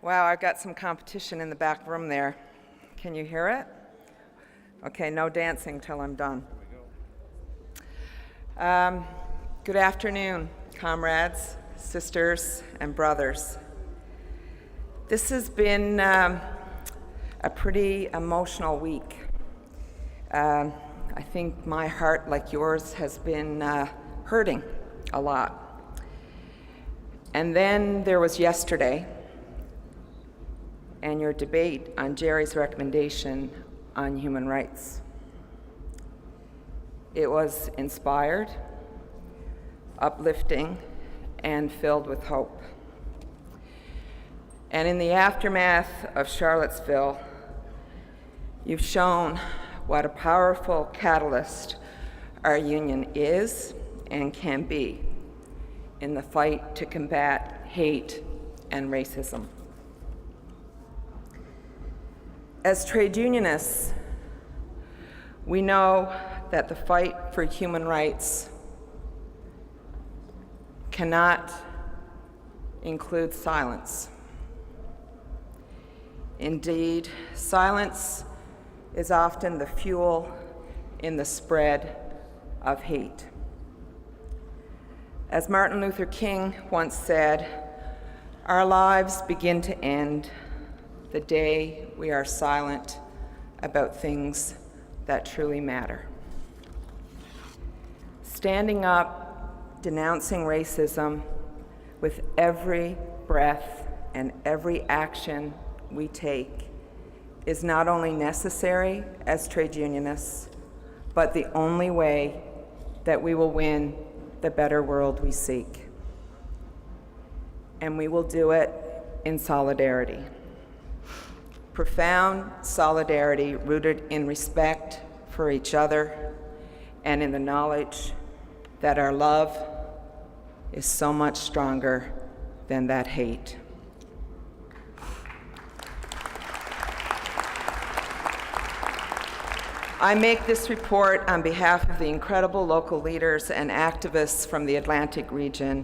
Wow, I've got some competition in the back room there. Can you hear it? Okay, no dancing till I'm done. Good afternoon, comrades, sisters, and brothers. This has been a pretty emotional week. I think my heart, like yours, has been hurting a lot. And then there was yesterday, and your debate on Jerry's recommendation on human rights. It was inspired, uplifting, and filled with hope. And in the aftermath of Charlottesville, you've shown what a powerful catalyst our union is and can be in the fight to combat hate and racism. As trade unionists, we know that the fight for human rights cannot include silence. Indeed, silence is often the fuel in the spread of hate. As Martin Luther King once said, our lives begin to end the day we are silent about things that truly matter. Standing up, denouncing racism with every breath and every action we take is not only necessary as trade unionists, but the only way that we will win the better world we seek. And we will do it in solidarity. Profound solidarity rooted in respect for each other and in the knowledge that our love is so much stronger than that hate. I make this report on behalf of the incredible local leaders and activists from the Atlantic region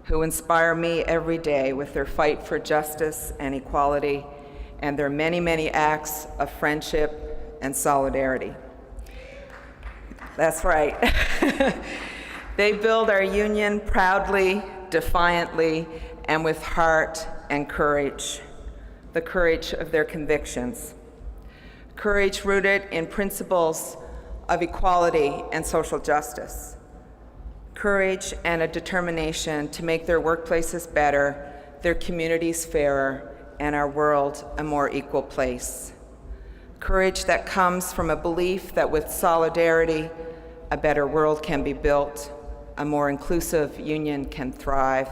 who inspire me every day with their fight for justice and equality and their many, many acts of friendship and solidarity. That's right. They build our union proudly, defiantly, and with heart and courage, the courage of their convictions. Courage rooted in principles of equality and social justice. Courage and a determination to make their workplaces better, their communities fairer, and our world a more equal place. Courage that comes from a belief that with solidarity, a better world can be built, a more inclusive union can thrive,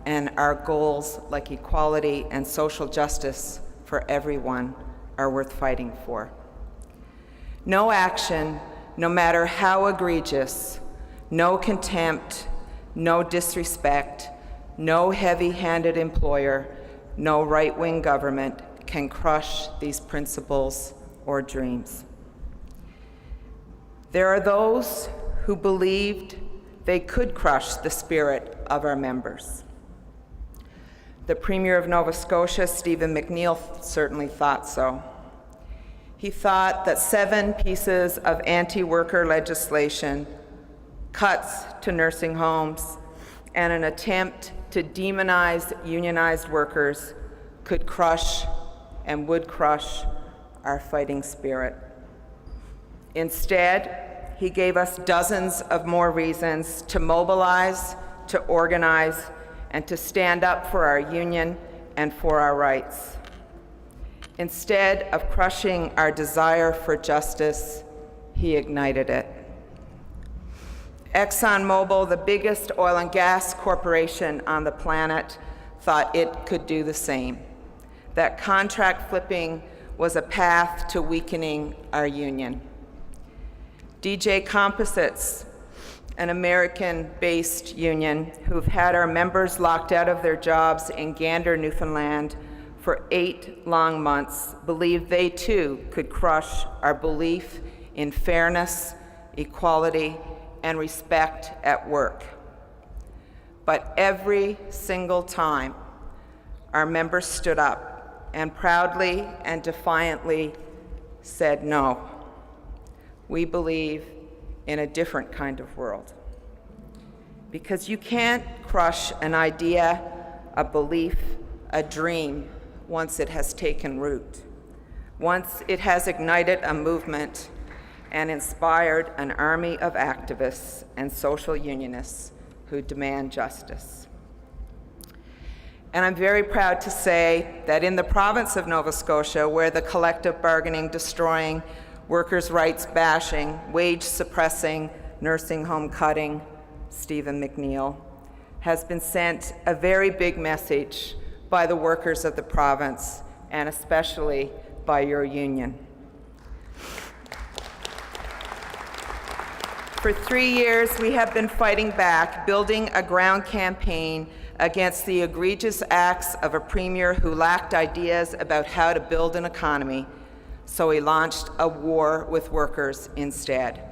and our goals like equality and social justice for everyone are worth fighting for. No action, no matter how egregious, no contempt, no disrespect, no heavy-handed employer, no right-wing government can crush these principles or dreams. There are those who believed they could crush the spirit of our members. The Premier of Nova Scotia, Stephen McNeil, certainly thought so. He thought that 7 pieces of anti-worker legislation, cuts to nursing homes, and an attempt to demonize unionized workers could crush and would crush our fighting spirit. Instead, he gave us dozens of more reasons to mobilize, to organize, and to stand up for our union and for our rights. Instead of crushing our desire for justice, he ignited it. ExxonMobil, the biggest oil and gas corporation on the planet, thought it could do the same. That contract flipping was a path to weakening our union. DJ Composites, an American-based union who've had our members locked out of their jobs in Gander, Newfoundland for 8 long months, believed they too could crush our belief in fairness, equality, and respect at work. But every single time, our members stood up and proudly and defiantly said no. We believe in a different kind of world. Because you can't crush an idea, a belief, a dream once it has taken root, once it has ignited a movement and inspired an army of activists and social unionists who demand justice. And I'm very proud to say that in the province of Nova Scotia, where the collective bargaining destroying, workers' rights bashing, wage suppressing, nursing home cutting, Stephen McNeil, has been sent a very big message by the workers of the province, and especially by your union. For 3 years, we have been fighting back, building a ground campaign against the egregious acts of a premier who lacked ideas about how to build an economy, so he launched a war with workers instead.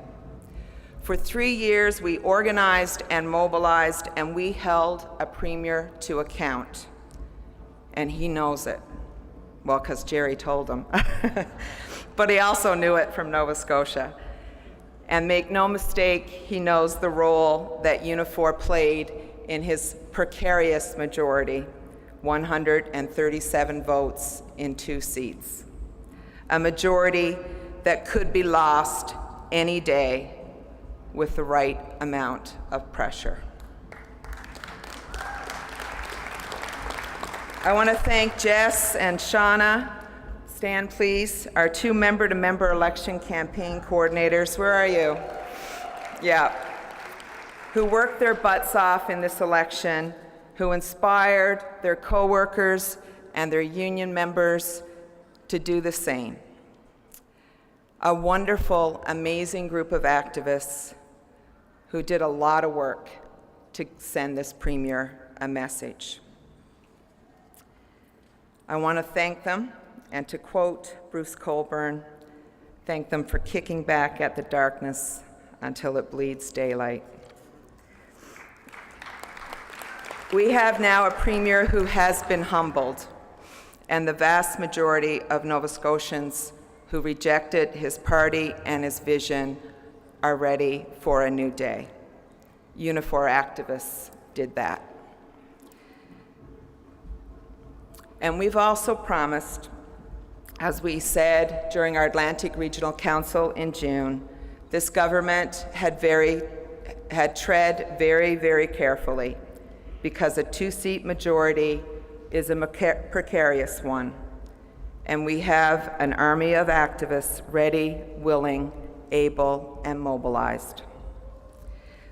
For 3 years, we organized and mobilized, and we held a premier to account. And he knows it. Well, because Jerry told him. But he also knew it from Nova Scotia. And make no mistake, he knows the role that Unifor played in his precarious majority, 137 votes in 2 seats. A majority that could be lost any day with the right amount of pressure. I want to thank Jess and Shauna, stand please, our 2 member-to-member election campaign coordinators. Where are you? Yeah. Who worked their butts off in this election, who inspired their coworkers and their union members to do the same. A wonderful, amazing group of activists who did a lot of work to send this premier a message. I want to thank them, and to quote Bruce Colburn, thank them for kicking back at the darkness until it bleeds daylight. We have now a premier who has been humbled, and the vast majority of Nova Scotians who rejected his party and his vision are ready for a new day. Unifor activists did that. And we've also promised, as we said during our Atlantic Regional Council in June, this government had tread very, very carefully, because a 2-seat majority is a precarious one. And we have an army of activists ready, willing, able, and mobilized.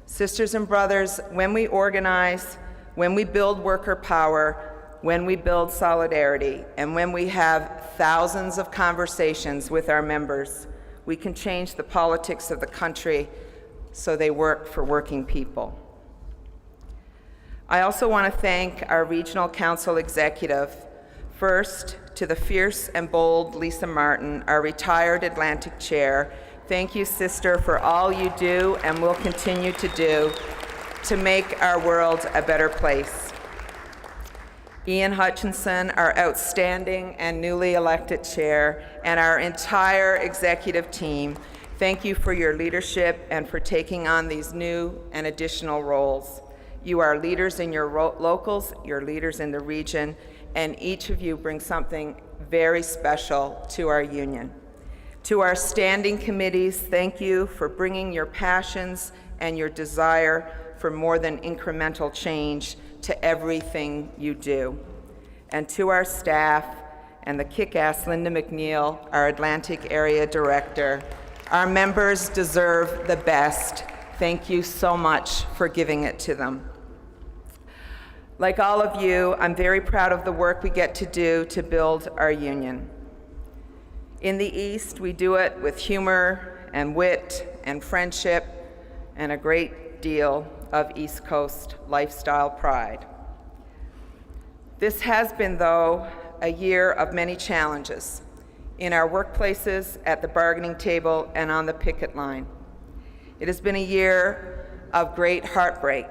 Sisters and brothers, when we organize, when we build worker power, when we build solidarity, and when we have thousands of conversations with our members, we can change the politics of the country so they work for working people. I also want to thank our Regional Council executive, first to the fierce and bold Lisa Martin, our retired Atlantic chair. Thank you, sister, for all you do and will continue to do to make our world a better place. Ian Hutchinson, our outstanding and newly elected chair, and our entire executive team, thank you for your leadership and for taking on these new and additional roles. You are leaders in your locals, you're leaders in the region, and each of you brings something very special to our union. To our standing committees, thank you for bringing your passions and your desire for more than incremental change to everything you do. And to our staff and the kick-ass Linda McNeil, our Atlantic Area Director, our members deserve the best. Thank you so much for giving it to them. Like all of you, I'm very proud of the work we get to do to build our union. In the East, we do it with humor and wit and friendship and a great deal of East Coast lifestyle pride. This has been, though, a year of many challenges in our workplaces, at the bargaining table, and on the picket line. It has been a year of great heartbreak,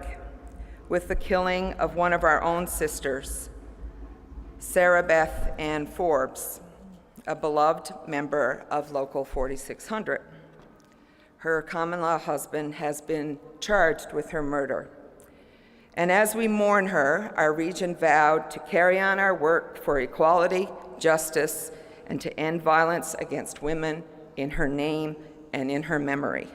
with the killing of one of our own sisters, Sarah Beth Ann Forbes, a beloved member of Local 4600. Her common-law husband has been charged with her murder. And as we mourn her, our region vowed to carry on our work for equality, justice, and to end violence against women in her name and in her memory.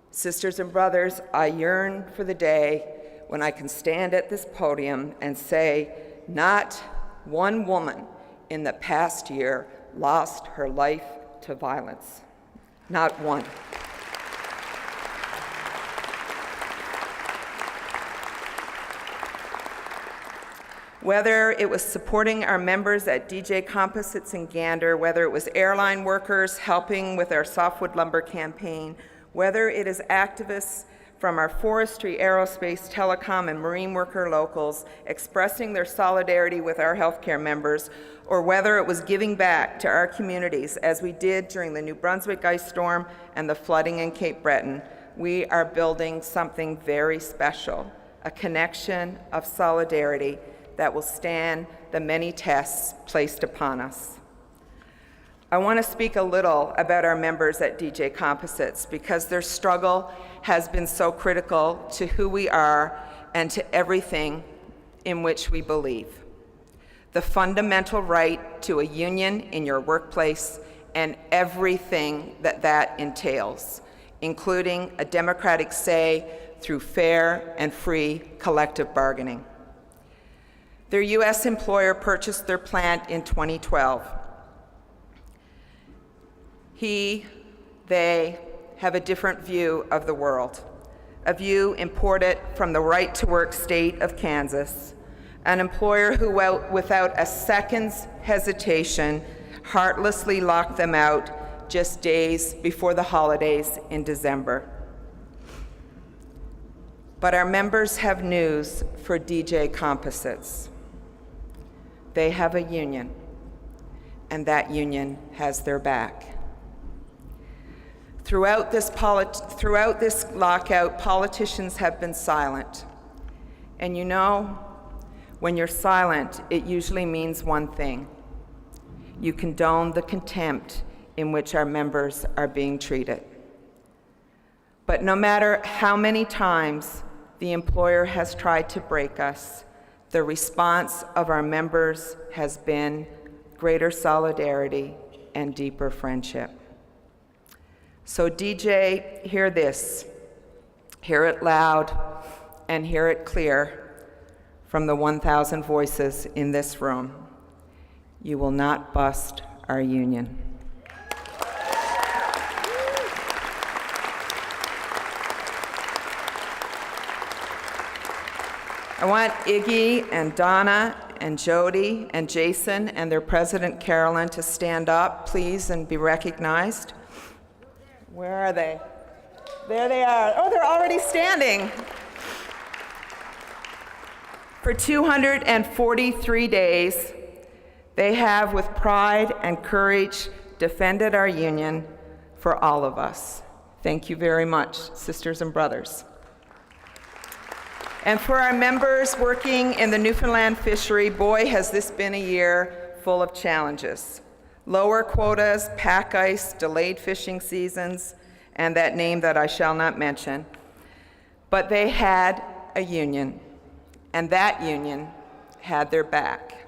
Sisters and brothers, I yearn for the day when I can stand at this podium and say, not one woman in the past year lost her life to violence. Not one. Whether it was supporting our members at DJ Composites in Gander, whether it was airline workers helping with our softwood lumber campaign, whether it is activists from our forestry, aerospace, telecom, and marine worker locals expressing their solidarity with our healthcare members, or whether it was giving back to our communities as we did during the New Brunswick ice storm and the flooding in Cape Breton, we are building something very special, a connection of solidarity that will stand the many tests placed upon us. I want to speak a little about our members at DJ Composites because their struggle has been so critical to who we are and to everything in which we believe. The fundamental right to a union in your workplace and everything that that entails, including a democratic say through fair and free collective bargaining. Their U.S. employer purchased their plant in 2012. They have a different view of the world, a view imported from the right-to-work state of Kansas, an employer who, without a second's hesitation, heartlessly locked them out just days before the holidays in December. But our members have news for DJ Composites. They have a union, and that union has their back. Throughout this lockout, politicians have been silent. And you know, when you're silent, it usually means one thing. You condone the contempt in which our members are being treated. But no matter how many times the employer has tried to break us, the response of our members has been greater solidarity and deeper friendship. So DJ, hear this. Hear it loud and hear it clear from the 1,000 voices in this room. You will not bust our union. I want Iggy and Donna and Jody and Jason and their president Carolyn to stand up, please, and be recognized. Where are they? There they are. Oh, they're already standing. For 243 days, they have, with pride and courage, defended our union for all of us. Thank you very much, sisters and brothers. And for our members working in the Newfoundland fishery, boy, has this been a year full of challenges. Lower quotas, pack ice, delayed fishing seasons, and that name that I shall not mention. But they had a union, and that union had their back,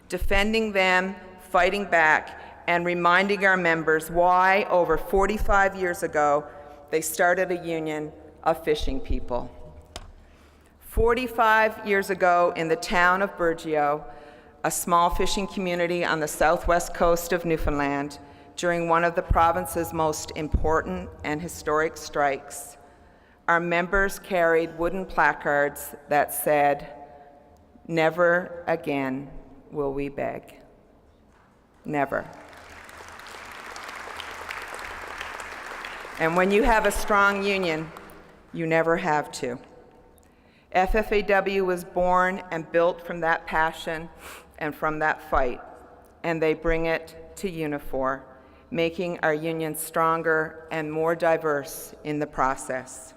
defending them, fighting back, and reminding our members why, over 45 years ago, they started a union of fishing people. 45 years ago, in the town of Burgeo, a small fishing community on the southwest coast of Newfoundland, during one of the province's most important and historic strikes, our members carried wooden placards that said, "Never again will we beg." Never. And when you have a strong union, you never have to. FFAW was born and built from that passion and from that fight, and they bring it to Unifor, making our union stronger and more diverse in the process.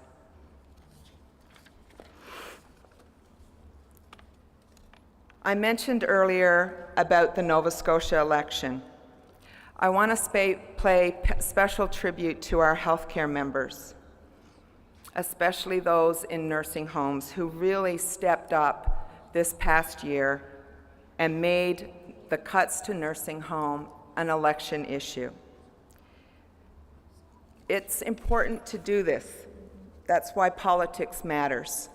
I mentioned earlier about the Nova Scotia election. I want to pay special tribute to our healthcare members, especially those in nursing homes who really stepped up this past year and made the cuts to nursing home an election issue. It's important to do this. That's why politics matters.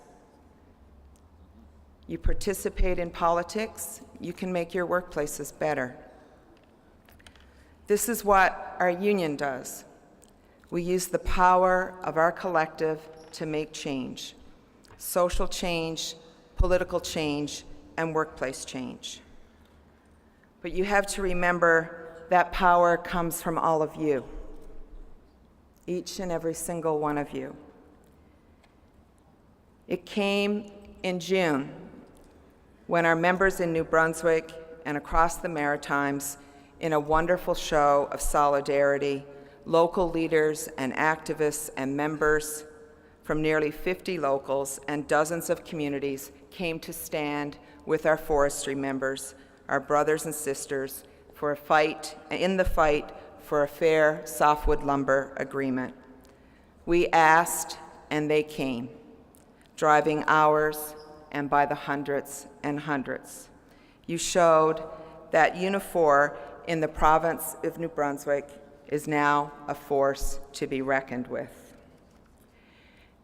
You participate in politics, you can make your workplaces better. This is what our union does. We use the power of our collective to make change, social change, political change, and workplace change. But you have to remember that power comes from all of you, each and every single one of you. It came in June when our members in New Brunswick and across the Maritimes, in a wonderful show of solidarity, local leaders and activists and members from nearly 50 locals and dozens of communities came to stand with our forestry members, our brothers and sisters, in the fight for a fair softwood lumber agreement. We asked and they came, driving hours and by the hundreds and hundreds. You showed that Unifor in the province of New Brunswick is now a force to be reckoned with.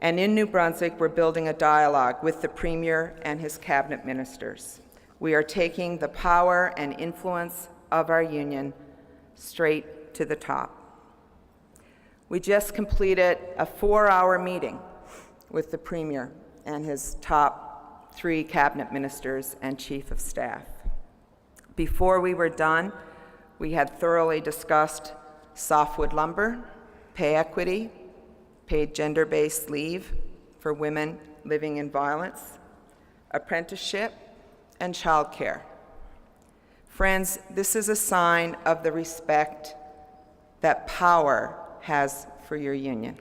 And in New Brunswick, we're building a dialogue with the Premier and his cabinet ministers. We are taking the power and influence of our union straight to the top. We just completed a 4-hour meeting with the Premier and his top 3 cabinet ministers and chief of staff. Before we were done, we had thoroughly discussed softwood lumber, pay equity, paid gender-based leave for women living in violence, apprenticeship, and childcare. Friends, this is a sign of the respect that power has for your union.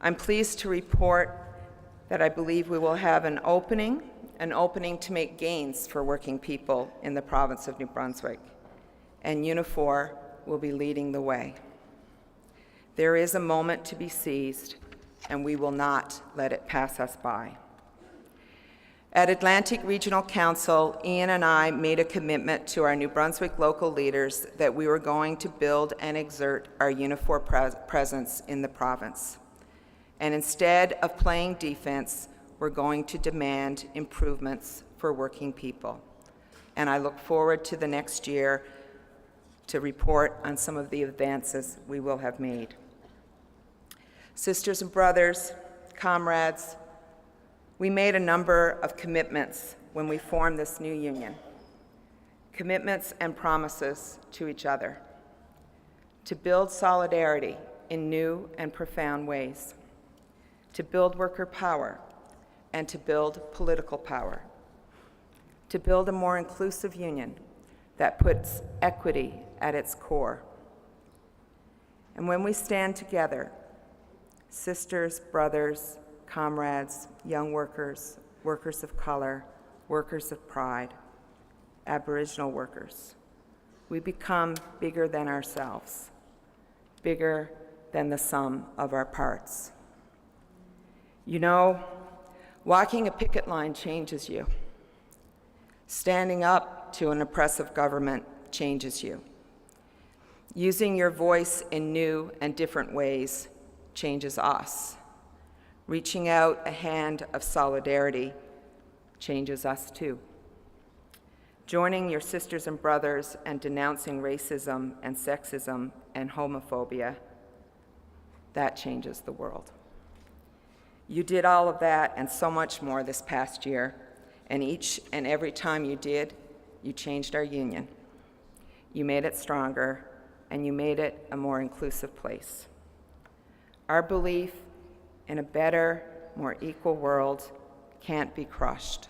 I'm pleased to report that I believe we will have an opening to make gains for working people in the province of New Brunswick, and Unifor will be leading the way. There is a moment to be seized, and we will not let it pass us by. At Atlantic Regional Council, Ian and I made a commitment to our New Brunswick local leaders that we were going to build and exert our Unifor presence in the province. And instead of playing defense, we're going to demand improvements for working people. And I look forward to the next year to report on some of the advances we will have made. Sisters and brothers, comrades, we made a number of commitments when we formed this new union. Commitments and promises to each other. To build solidarity in new and profound ways. To build worker power and to build political power. To build a more inclusive union that puts equity at its core. And when we stand together, sisters, brothers, comrades, young workers, workers of color, workers of pride, Aboriginal workers, we become bigger than ourselves, bigger than the sum of our parts. You know, walking a picket line changes you. Standing up to an oppressive government changes you. Using your voice in new and different ways changes us. Reaching out a hand of solidarity changes us too. Joining your sisters and brothers and denouncing racism and sexism and homophobia, that changes the world. You did all of that and so much more this past year, and each and every time you did, you changed our union. You made it stronger, and you made it a more inclusive place. Our belief in a better, more equal world can't be crushed,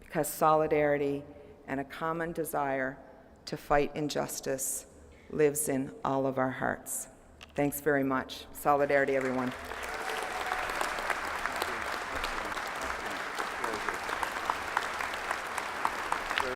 because solidarity and a common desire to fight injustice lives in all of our hearts. Thanks very much. Solidarity, everyone.